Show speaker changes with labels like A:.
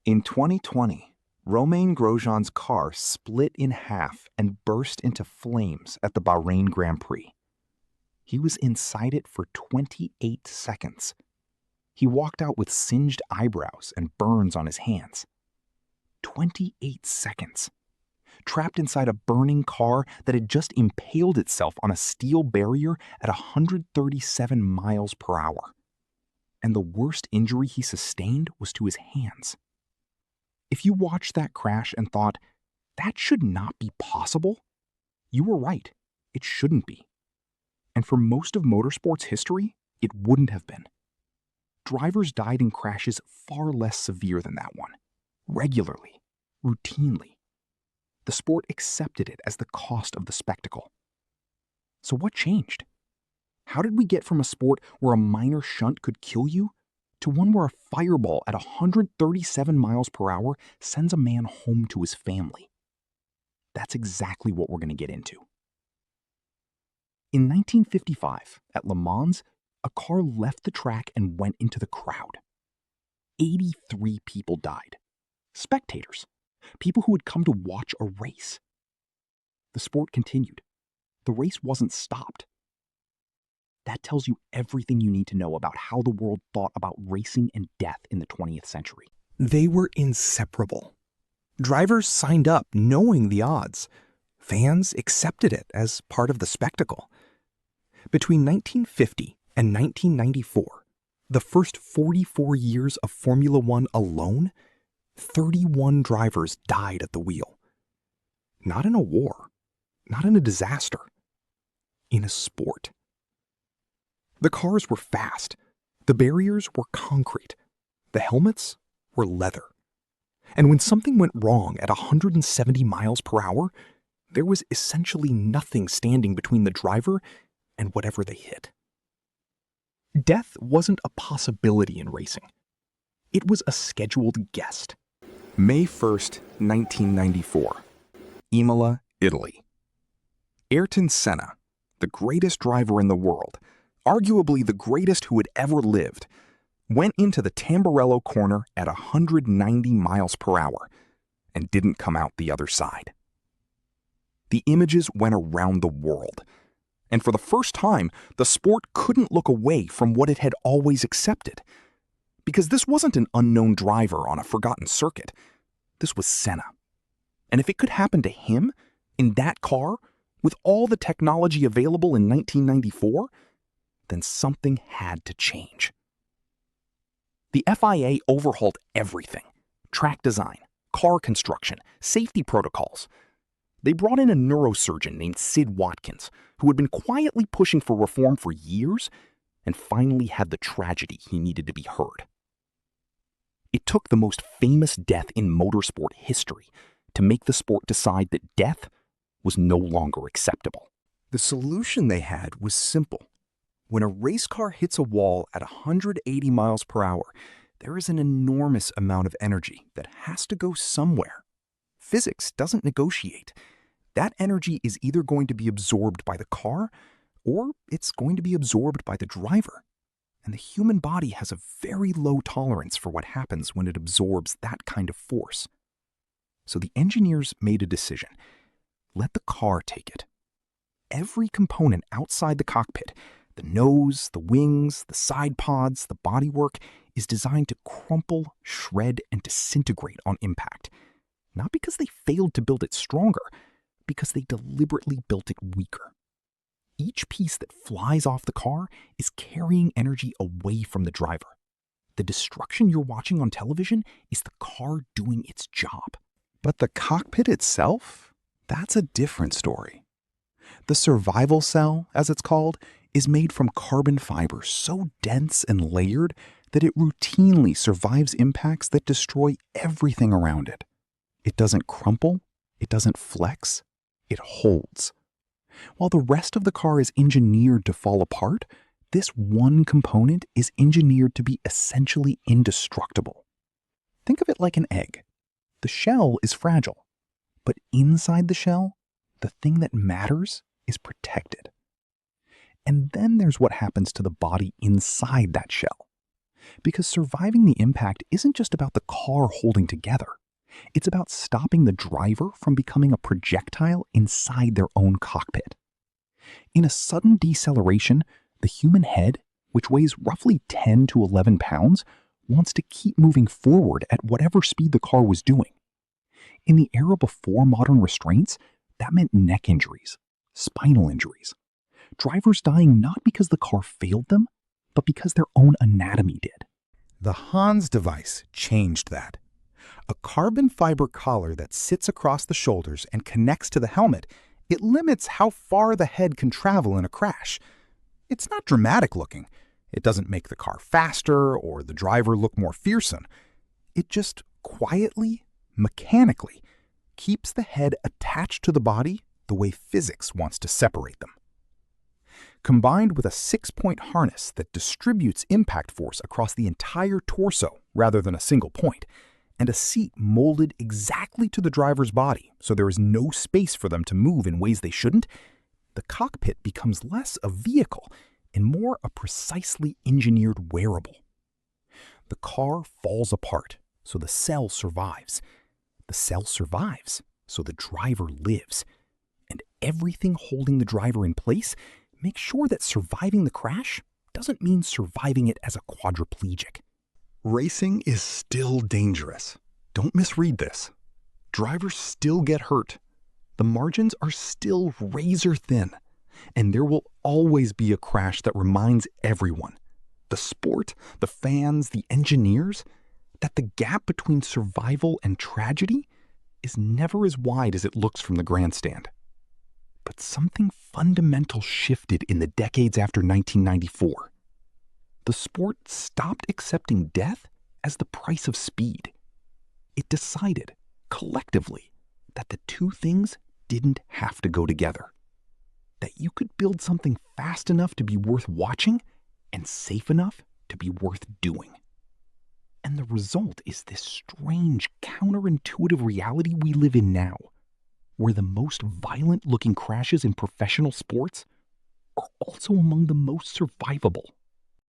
A: In 2020, Romain Grosjean's car split in half and burst into flames at the Bahrain Grand Prix. He was inside it for 28 seconds. He walked out with singed eyebrows and burns on his hands. 28 seconds. Trapped inside a burning car that had just impaled itself on a steel barrier at 137 miles per hour. And the worst injury he sustained was to his hands. If you watched that crash and thought, that should not be possible, you were right. It shouldn't be. And for most of motorsport's history, it wouldn't have been. Drivers died in crashes far less severe than that one. Regularly. Routinely. The sport accepted it as the cost of the spectacle. So what changed? How did we get from a sport where a minor shunt could kill you to one where a fireball at 137 miles per hour sends a man home to his family? That's exactly what we're going to get into. In 1955, at Le Mans, a car left the track and went into the crowd. 83 people died. Spectators. People who had come to watch a race. The sport continued. The race wasn't stopped. That tells you everything you need to know about how the world thought about racing and death in the 20th century.
B: They were inseparable. Drivers signed up knowing the odds. Fans accepted it as part of the spectacle. Between 1950 and 1994, the first 44 years of Formula One alone, 31 drivers died at the wheel. Not in a war, not in a disaster, in a sport. The cars were fast. The barriers were concrete. The helmets were leather. And when something went wrong at 170 miles per hour, there was essentially nothing standing between the driver and whatever they hit. Death wasn't a possibility in racing. It was a scheduled guest.
A: May 1st, 1994. Imola, Italy. Ayrton Senna, the greatest driver in the world, arguably the greatest who had ever lived, went into the Tamburello corner at 190 miles per hour and didn't come out the other side. The images went around the world, and for the first time, the sport couldn't look away from what it had always accepted. Because this wasn't an unknown driver on a forgotten circuit. This was Senna. And if it could happen to him, in that car, with all the technology available in 1994, then something had to change. The FIA overhauled everything: track design, car construction, safety protocols. They brought in a neurosurgeon named Sid Watkins, who had been quietly pushing for reform for years and finally had the tragedy he needed to be heard. It took the most famous death in motorsport history to make the sport decide that death was no longer acceptable.
B: The solution they had was simple. When a race car hits a wall at 180 miles per hour, there is an enormous amount of energy that has to go somewhere. Physics doesn't negotiate. That energy is either going to be absorbed by the car or it's going to be absorbed by the driver. And the human body has a very low tolerance for what happens when it absorbs that kind of force. So the engineers made a decision. Let the car take it. Every component outside the cockpit, the nose, the wings, the side pods, the bodywork, is designed to crumple, shred, and disintegrate on impact. Not because they failed to build it stronger, because they deliberately built it weaker. Each piece that flies off the car is carrying energy away from the driver. The destruction you're watching on television is the car doing its job.
A: But the cockpit itself? That's a different story. The survival cell, as it's called, is made from carbon fiber so dense and layered that it routinely survives impacts that destroy everything around it. It doesn't crumple, it doesn't flex, it holds. While the rest of the car is engineered to fall apart, this one component is engineered to be essentially indestructible. Think of it like an egg. The shell is fragile, but inside the shell, the thing that matters is protected. And then there's what happens to the body inside that shell.
B: Because surviving the impact isn't just about the car holding together. It's about stopping the driver from becoming a projectile inside their own cockpit. In a sudden deceleration, the human head, which weighs roughly 10 to 11 pounds, wants to keep moving forward at whatever speed the car was doing. In the era before modern restraints, that meant neck injuries, spinal injuries. Drivers dying not because the car failed them, but because their own anatomy did.
C: The Hans device changed that. A carbon fiber collar that sits across the shoulders and connects to the helmet, it limits how far the head can travel in a crash. It's not dramatic looking. It doesn't make the car faster or the driver look more fearsome. It just quietly, mechanically, keeps the head attached to the body the way physics wants to separate them. Combined with a 6-point harness that distributes impact force across the entire torso rather than a single point, and a seat molded exactly to the driver's body so there is no space for them to move in ways they shouldn't, the cockpit becomes less a vehicle and more a precisely engineered wearable. The car falls apart, so the cell survives. The cell survives, so the driver lives. And everything holding the driver in place makes sure that surviving the crash doesn't mean surviving it as a quadriplegic.
A: Racing is still dangerous. Don't misread this. Drivers still get hurt. The margins are still razor thin. And there will always be a crash that reminds everyone, the sport, the fans, the engineers, that the gap between survival and tragedy is never as wide as it looks from the grandstand. But something fundamental shifted in the decades after 1994. The sport stopped accepting death as the price of speed. It decided, collectively, that the two things didn't have to go together. That you could build something fast enough to be worth watching and safe enough to be worth doing. And the result is this strange, counterintuitive reality we live in now, where the most violent-looking crashes in professional sports are also among the most survivable.